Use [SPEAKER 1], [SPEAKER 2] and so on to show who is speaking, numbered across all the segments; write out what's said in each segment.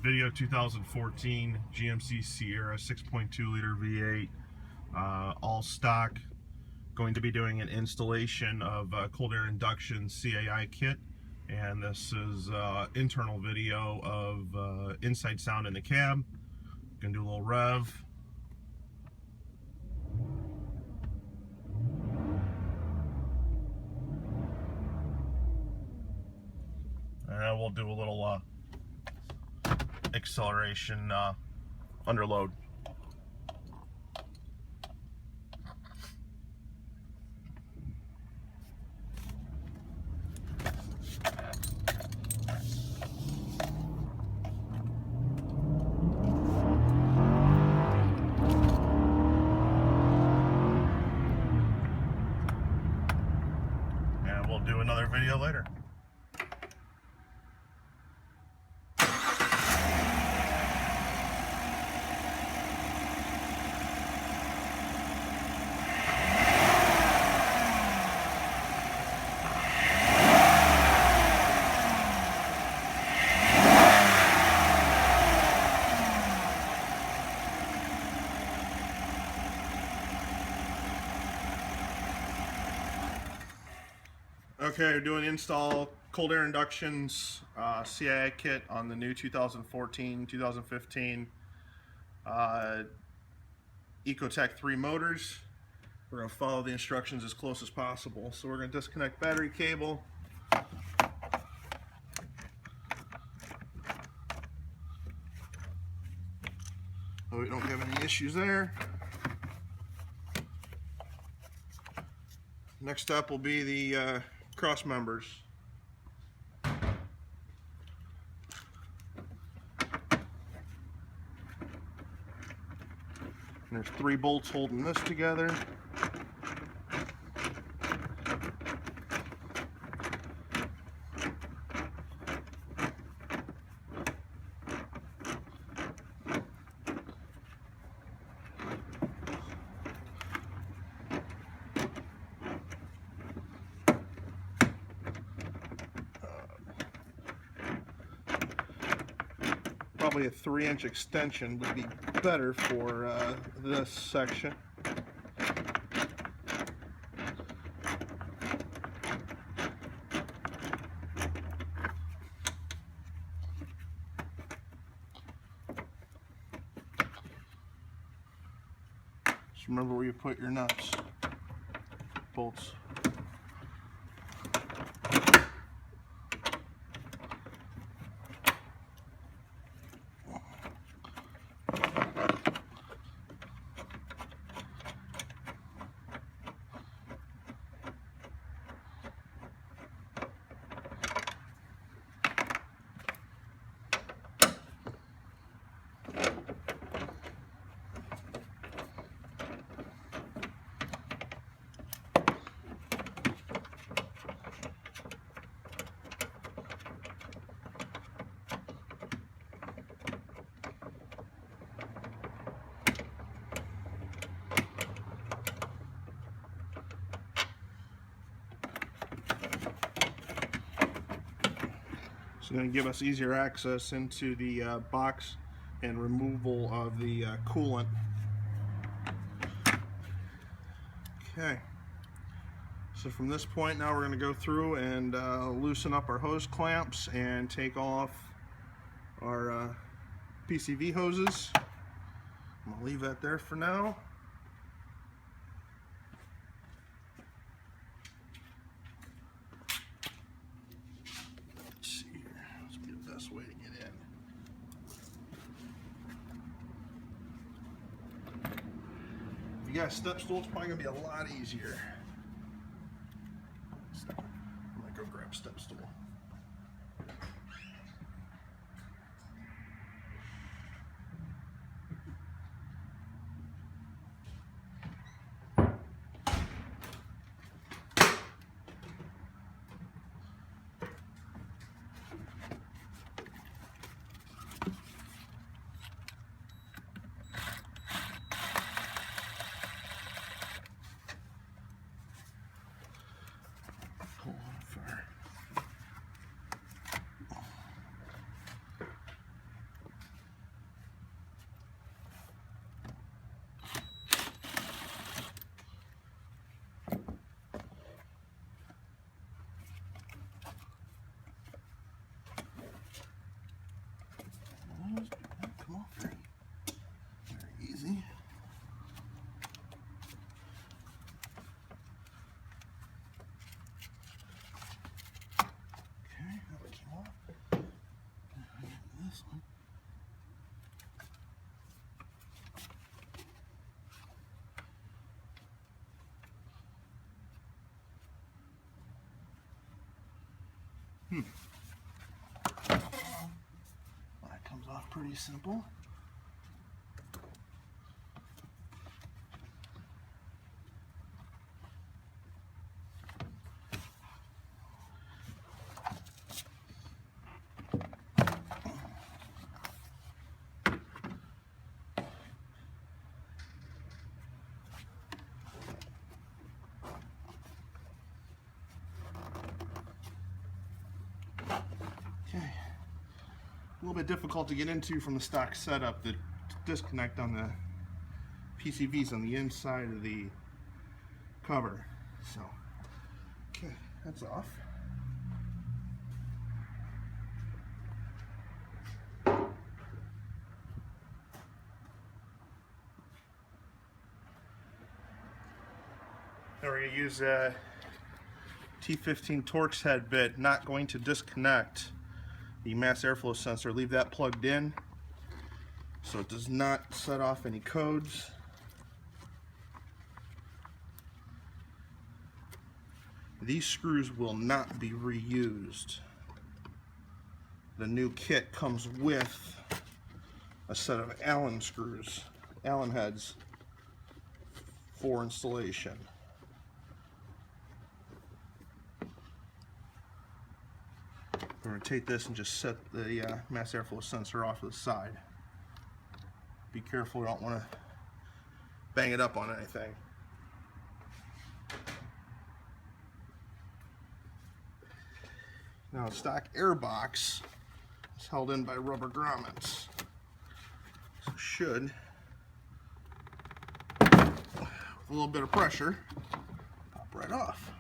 [SPEAKER 1] Video 2014 GMC Sierra 6.2 liter V8, all stock. Going to be doing an installation of cold air induction CAI kit, and this is internal video of inside sound in the cab. Gonna do a little rev. And we'll do a little acceleration under load. And we'll do another video later. Okay, we're doing install cold air inductions CAI kit on the new 2014-2015 EcoTec3 Motors. We're going to follow the instructions as close as possible. So we're going to disconnect battery cable. So we don't have any issues there. Next up will be the cross members. And there's 3 bolts holding this together. Probably a 3-inch extension would be better for this section. Just remember where you put your nuts, bolts. It's going to give us easier access into the box and removal of the coolant. Okay, so from this point now we're going to go through and loosen up our hose clamps and take off our PCV hoses. I'm going to leave that there for now. Way to get in. If you got a step stool, it's probably gonna be a lot easier. I'm gonna go grab a step stool. That comes off pretty simple. Okay, a little bit difficult to get into from the stock setup. The disconnect on the PCVs on the inside of the cover. So, okay, that's off. Now we're going to use a T15 Torx head bit, not going to disconnect the mass airflow sensor. Leave that plugged in so it does not set off any codes. These screws will not be reused. The new kit comes with a set of Allen screws, Allen heads for installation. We're going to take this and just set the mass airflow sensor off to the side. Be careful, you don't want to bang it up on anything. Now, a stock air box is held in by rubber grommets. So should, with a little bit of pressure, pop right off.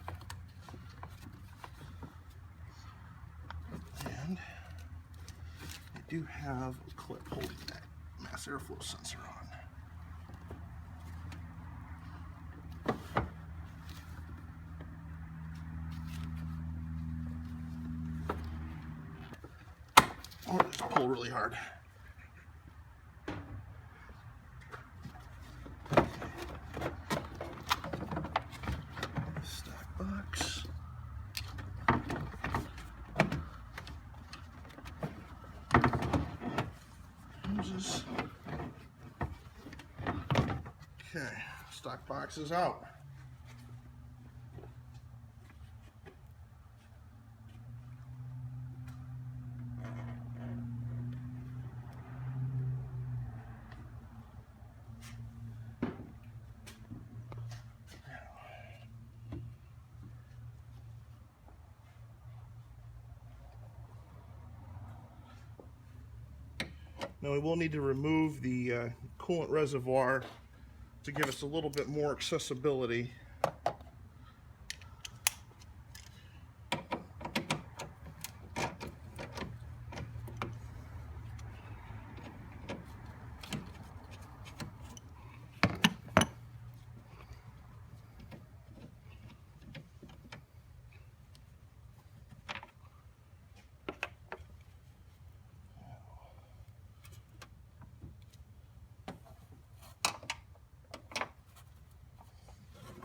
[SPEAKER 1] And I do have a clip holding that mass airflow sensor on. Or just pull really hard. Stock box. Okay, stock box is out. Now we will need to remove the coolant reservoir to give us a little bit more accessibility.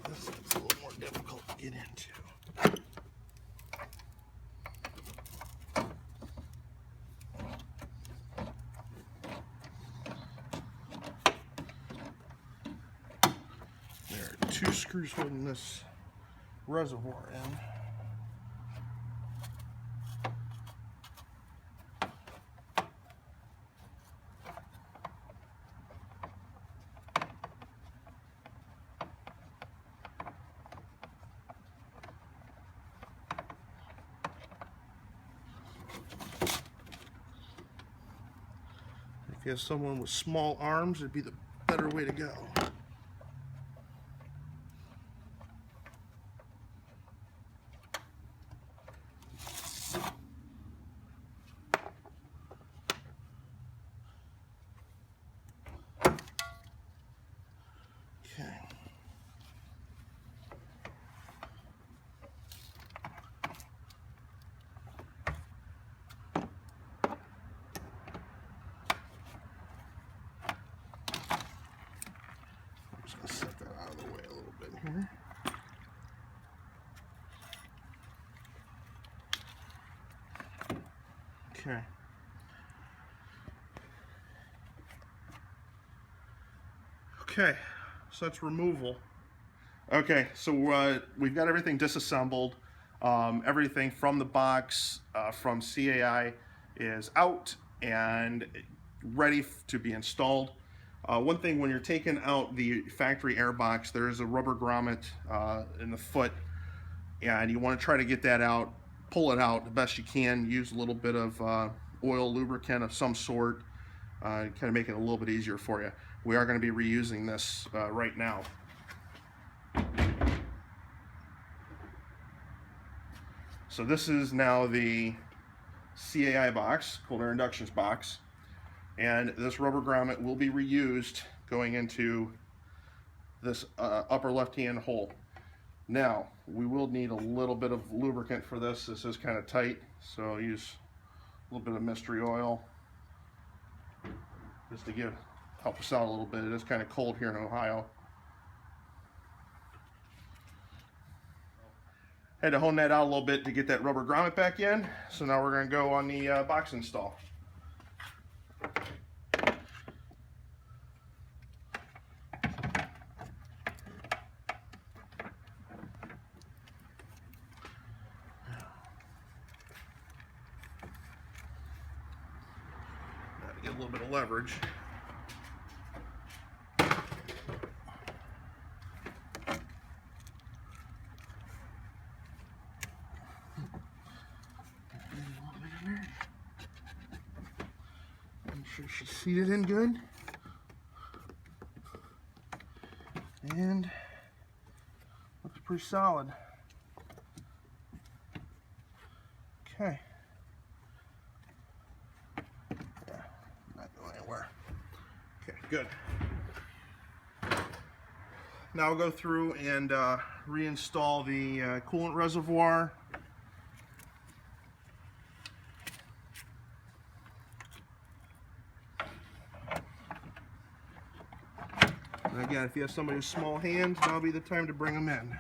[SPEAKER 1] This is a little more difficult to get into. There are two screws holding this reservoir in. If you have someone with small arms, it'd be the better way to go. Okay. Okay. Okay, so that's removal. Okay, so we've got everything disassembled. Everything from the box from CAI is out and ready to be installed. One thing, when you're taking out the factory air box, there is a rubber grommet in the foot, and you want to try to get that out, pull it out the best you can. Use a little bit of oil lubricant of some sort, kind of make it a little bit easier for you. We are going to be reusing this right now. So this is now the CAI box, Cold Air Inductions box, and this rubber grommet will be reused going into this upper left-hand hole. Now, we will need a little bit of lubricant for this. This is kind of tight, so I'll use a little bit of mystery oil just to help us out a little bit. It is kind of cold here in Ohio. Had to hone that out a little bit to get that rubber grommet back in. So now we're going to go on the box install. Gotta get a little bit of leverage. Make sure she's seated in good. And looks pretty solid. Okay. Yeah, not going anywhere. Okay, good. Now we'll go through and reinstall the coolant reservoir. And again, if you have somebody with small hands, that'll be the time to bring them in.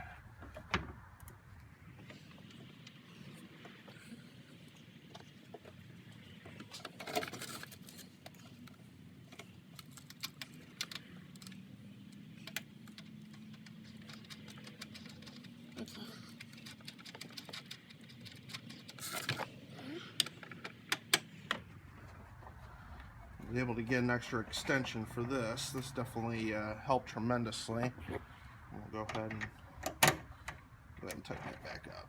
[SPEAKER 1] Able to get an extra extension for this. This definitely helped tremendously. We'll go ahead and tighten it back up.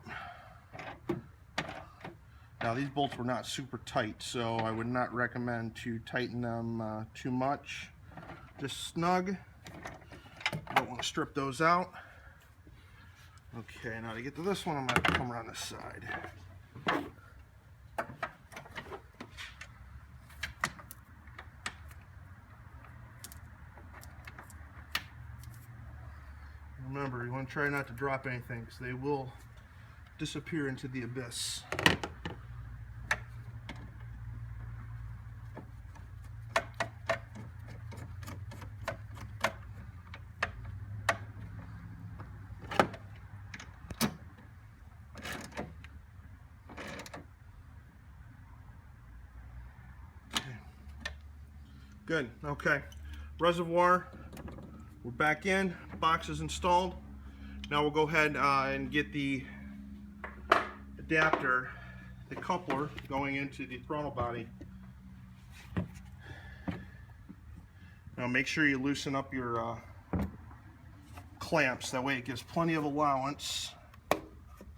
[SPEAKER 1] Now, these bolts were not super tight, so I would not recommend to tighten them too much. Just snug. Don't want to strip those out. Okay, now to get to this one, I'm going to come around this side. Remember, you want to try not to drop anything because they will disappear into the abyss. Good, okay. Reservoir, we're back in, box is installed. Now we'll go ahead and get the adapter, the coupler, going into the throttle body. Now make sure you loosen up your clamps, that way it gives plenty of allowance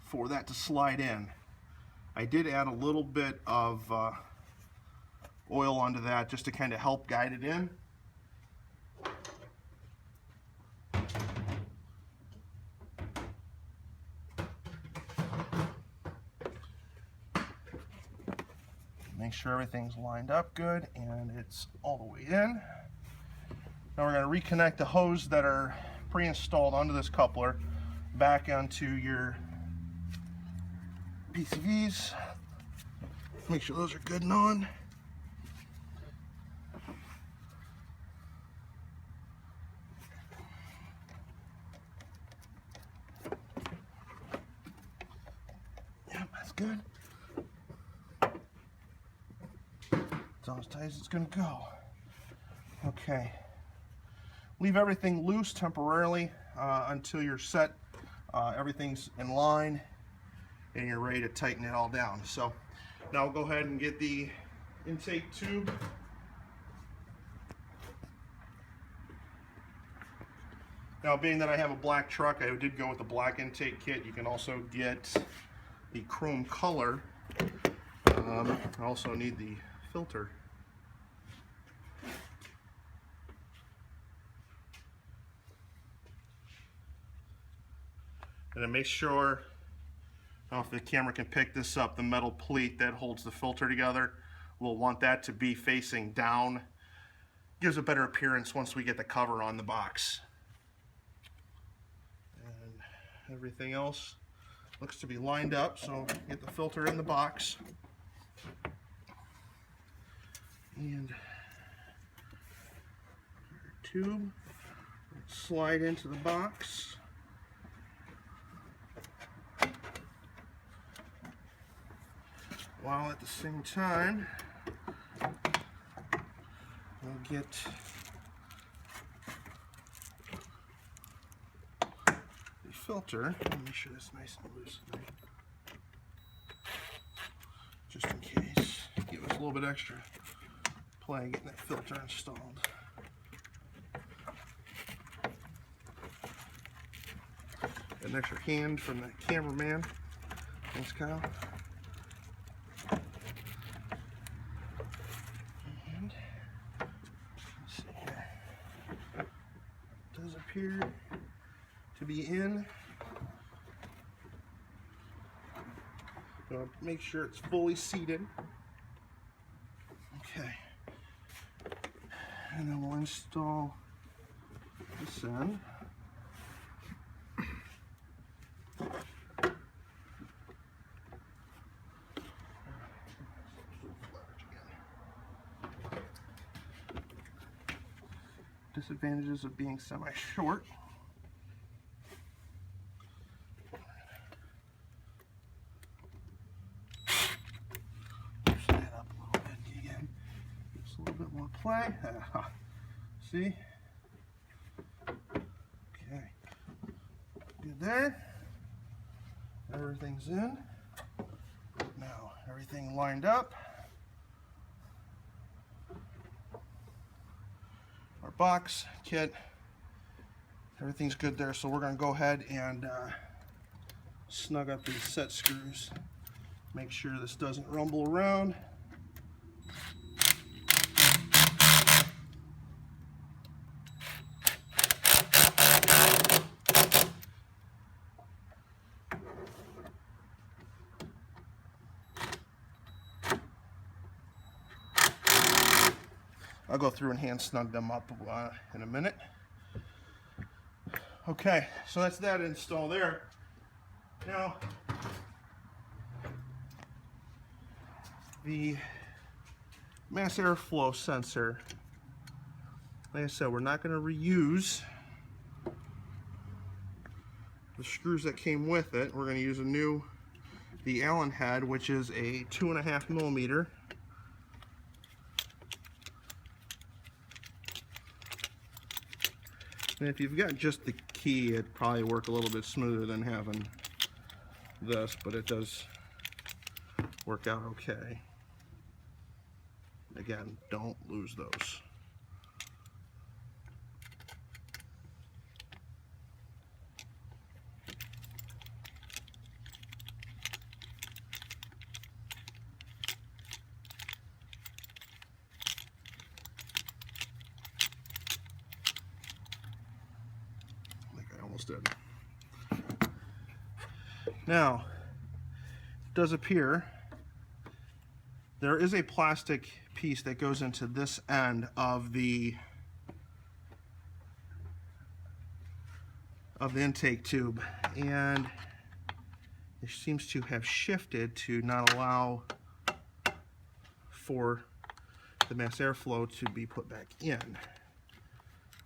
[SPEAKER 1] for that to slide in. I did add a little bit of oil onto that just to kind of help guide it in. Make sure everything's lined up good and it's all the way in. Now we're going to reconnect the hose that are pre-installed onto this coupler back onto your PCVs. Make sure those are good and on. Yep, that's good. install as tight as it's going to go. Okay. Leave everything loose temporarily until you're set. Everything's in line and you're ready to tighten it all down. So now we'll go ahead and get the intake tube. Now, being that I have a black truck, I did go with the black intake kit. You can also get the chrome color. I also need the filter. And then make sure, I don't know if the camera can pick this up, the metal pleat that holds the filter together, we'll want that to be facing down. Gives a better appearance once we get the cover on the box. And everything else looks to be lined up, so get the filter in the box. And tube, slide into the box. While at the same time, we'll get the filter. Make sure it's nice and loose, just in case. Give us a little bit extra play getting that filter installed. An extra hand from the cameraman. Thanks, Kyle. Does appear to be in. So make sure it's fully seated. Okay. And then we'll install this end. Disadvantages of being semi-short. Push that up a little bit again. Just a little bit more play. See? Okay. Good there. Everything's in. Now, everything lined up. Box, kit, everything's good there, so we're going to go ahead and snug up these set screws. Make sure this doesn't rumble around. I'll go through and hand snug them up in a minute. Okay, so that's that install there. Now, the mass airflow sensor, like I said, we're not going to reuse the screws that came with it. We're going to use the Allen head, which is a 2.5 millimeter. And if you've got just the key, it'd probably work a little bit smoother than having this, but it does work out okay. Again, don't lose those. Did. Now, it does appear there is a plastic piece that goes into this end of the intake tube, and it seems to have shifted to not allow for the mass airflow to be put back in.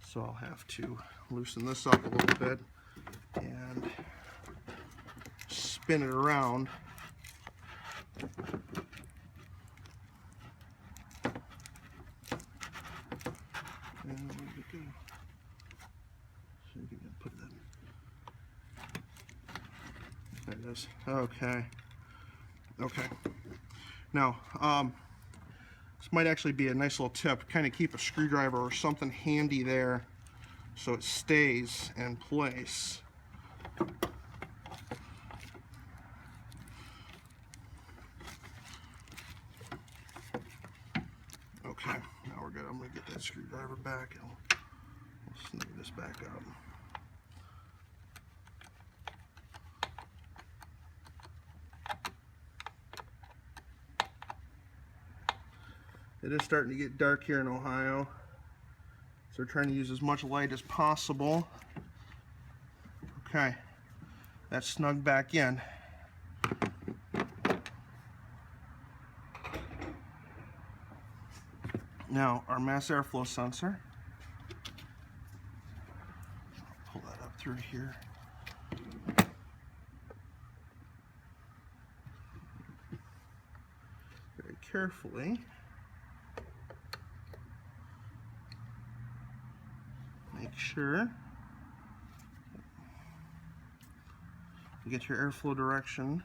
[SPEAKER 1] So I'll have to loosen this up a little bit and spin it around.
[SPEAKER 2] it is. Okay. Okay. Now, this might actually be a nice little tip. Kind of keep a screwdriver or something handy there so it stays in place. Okay, now we're good. I'm going to get that screwdriver back and we'll snug this back up. It is starting to get dark here in Ohio, so we're trying to use as much light as possible. Okay, that's snug back in. Now, our mass airflow sensor. Pull that up through here. Very carefully. Make sure you get your airflow direction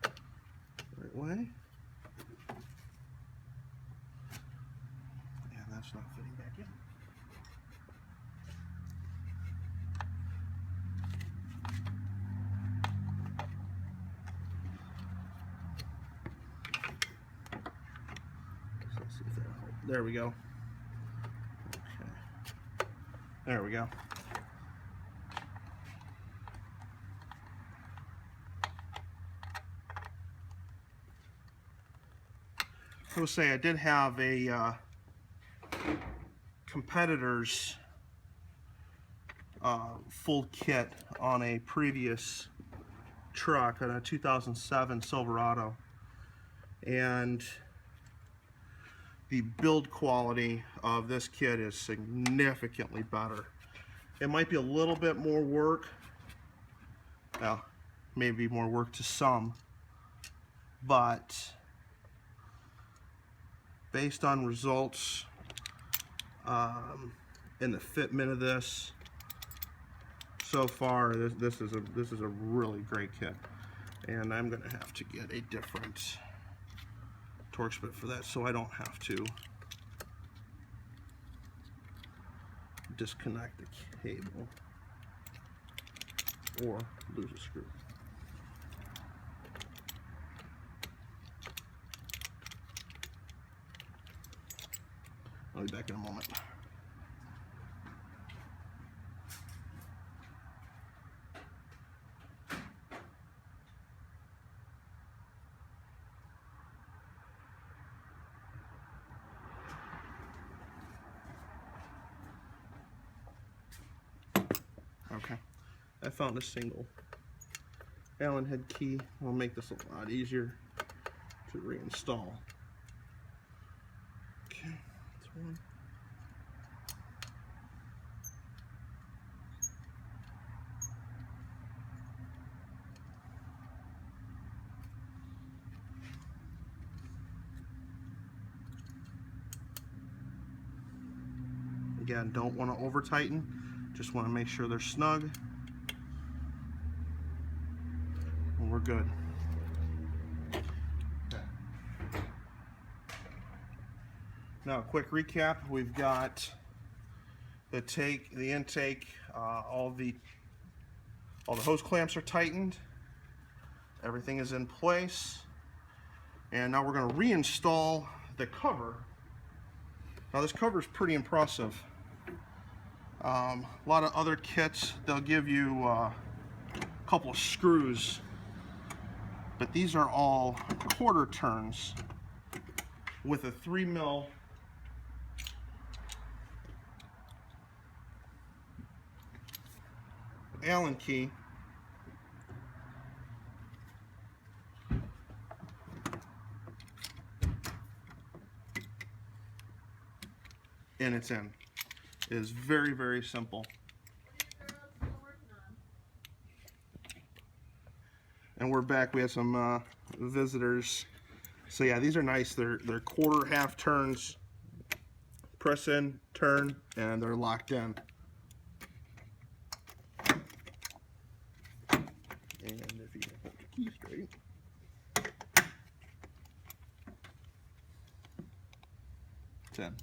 [SPEAKER 2] the right way. And that's not fitting back in. So let's see if that'll help. There we go. Okay. There we go. I will say I did have a competitor's full kit on a previous truck, on a 2007 Silverado, and the build quality of this kit is significantly better. It might be a little bit more work, well, maybe more work to some, but based on results and the fitment of this so far, this is a really great kit, and I'm gonna have to get a different Torx bit for that so I don't have to disconnect the cable or lose a screw. I'll be back in a moment. Okay, I found a single Allen head key. Will make this a lot easier to reinstall. Okay, that's one. Again, don't want to over tighten, just want to make sure they're snug, and we're good. Okay. Now, a quick recap: we've got the intake, all the hose clamps are tightened, everything is in place, and now we're going to reinstall the cover. Now, this cover is pretty impressive. A lot of other kits, they'll give you a couple of screws, but these are all quarter turns with a 3mm Allen key. And it's in. It is very, very simple. And we're back. We had some visitors. So yeah, these are nice. They're quarter half turns. Press in, turn, and they're locked in. And if you hold your 10.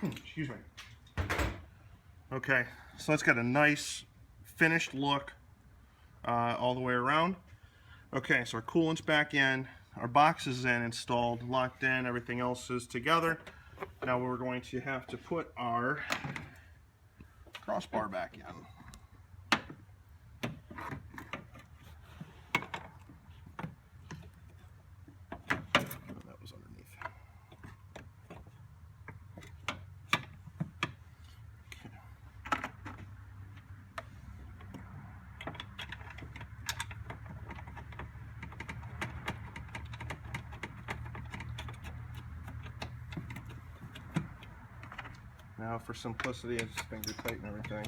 [SPEAKER 2] Excuse me. Okay, so it's got a nice finished look all the way around. Okay, so our coolant's back in, our box is in, installed, locked in, everything else is together. Now we're going to have to put our crossbar back in. That was underneath. Now for simplicity, I just finger tighten everything.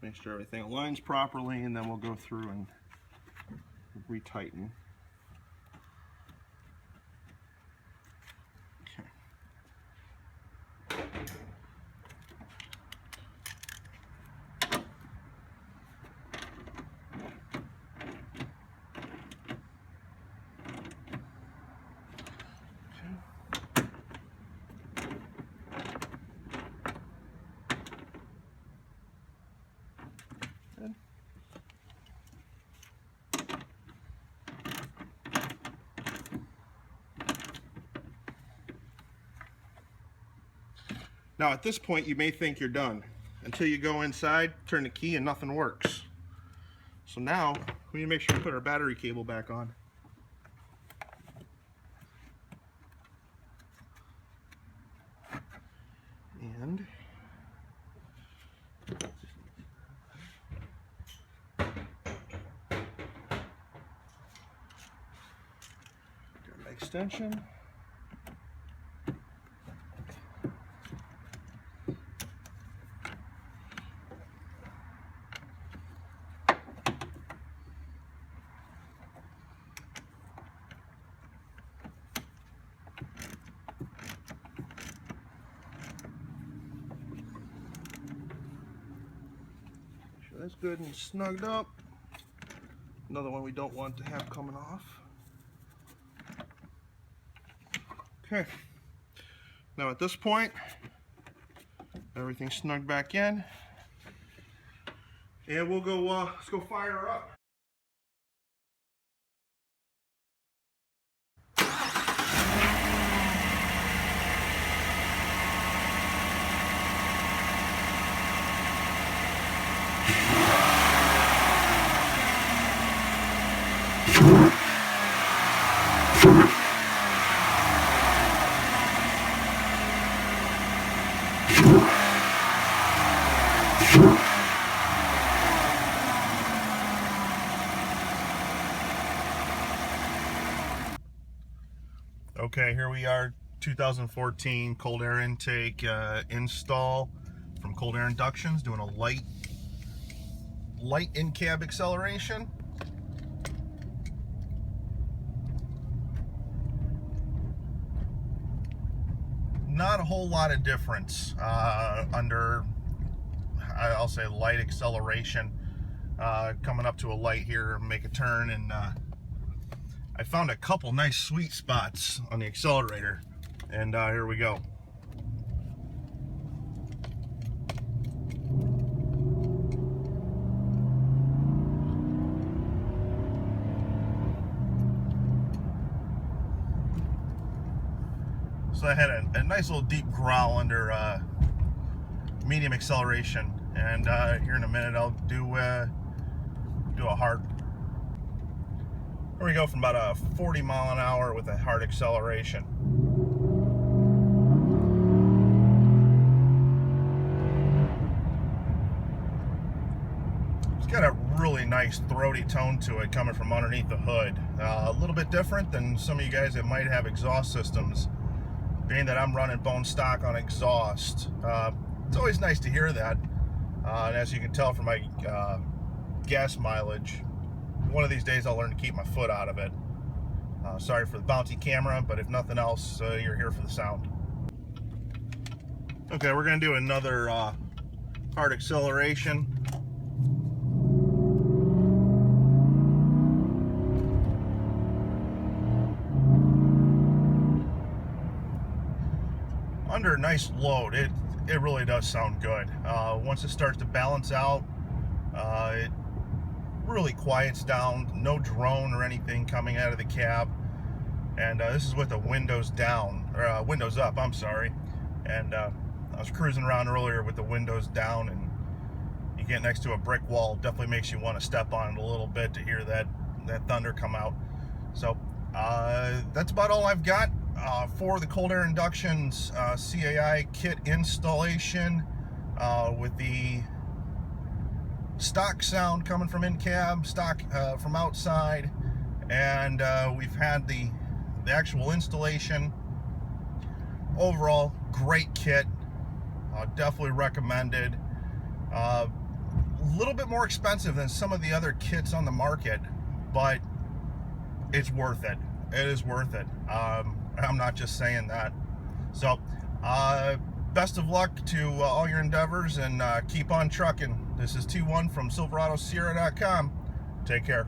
[SPEAKER 2] Make sure everything aligns properly, and then we'll go through and retighten. Now at this point you may think you're done until you go inside, turn the key, and nothing works. So now we need to make sure we put our battery cable back on. And got an extension. That's good and snugged up. Another one we don't want to have coming off. Okay. Now at this point, everything's snugged back in, and we'll go. Let's go fire her up. Okay, here we are, 2014 cold air intake install from Cold Air Inductions, doing a light in-cab acceleration. Not a whole lot of difference under, I'll say, light acceleration. Coming up to a light here, make a turn, and I found a couple nice sweet spots on the accelerator, and here we go. So I had a nice little deep growl under medium acceleration, and here in a minute I'll do a hard. Here we go from about a 40 mile an hour with a hard acceleration. It's got a really nice throaty tone to it coming from underneath the hood. A little bit different than some of you guys that might have exhaust systems, being that I'm running bone stock on exhaust. It's always nice to hear that. And as you can tell from my
[SPEAKER 1] gas mileage. One of these days I'll learn to keep my foot out of it. Sorry for the bouncy camera, but if nothing else, you're here for the sound. Okay, we're going to do another hard acceleration. Under a nice load, it really does sound good. Once it starts to balance out, it really quiets down. No drone or anything coming out of the cab. And this is with the windows down, or windows up, I'm sorry. And I was cruising around earlier with the windows down, and you get next to a brick wall, definitely makes you want to step on it a little bit to hear that thunder come out. So that's about all I've got for the Cold Air Inductions CAI kit installation, with the stock sound coming from in-cab, stock from outside, and we've had the actual installation. Overall, great kit. Definitely recommended. A little bit more expensive than some of the other kits on the market, but it's worth it. It is worth it. I'm not just saying that. So best of luck to all your endeavors, and keep on trucking. This is 2-1 from SilveraAutoSierra.com. Take care.